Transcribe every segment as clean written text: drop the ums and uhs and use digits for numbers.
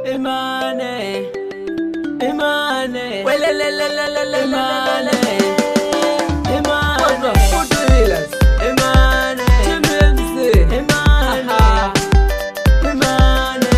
Imane, Imane, Imane, Imane.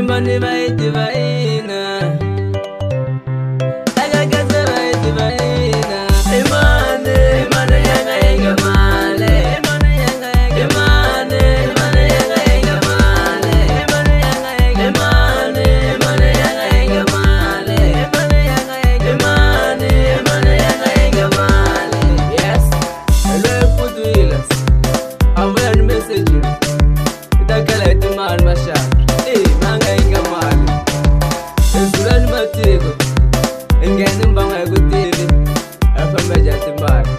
Money by divina, I got by divina. Imane, Imane, Yanga, Male, Imane, Yanga, Male, Imane, Yanga, Male, Imane, Yanga, Male, Imane, Yanga, Male, Imane, Imane, Yanga, Male. Yes, hello, put wheels. I will message you. The collector man, Masha. Ngani mbanga ya kutili, afa maja timbari.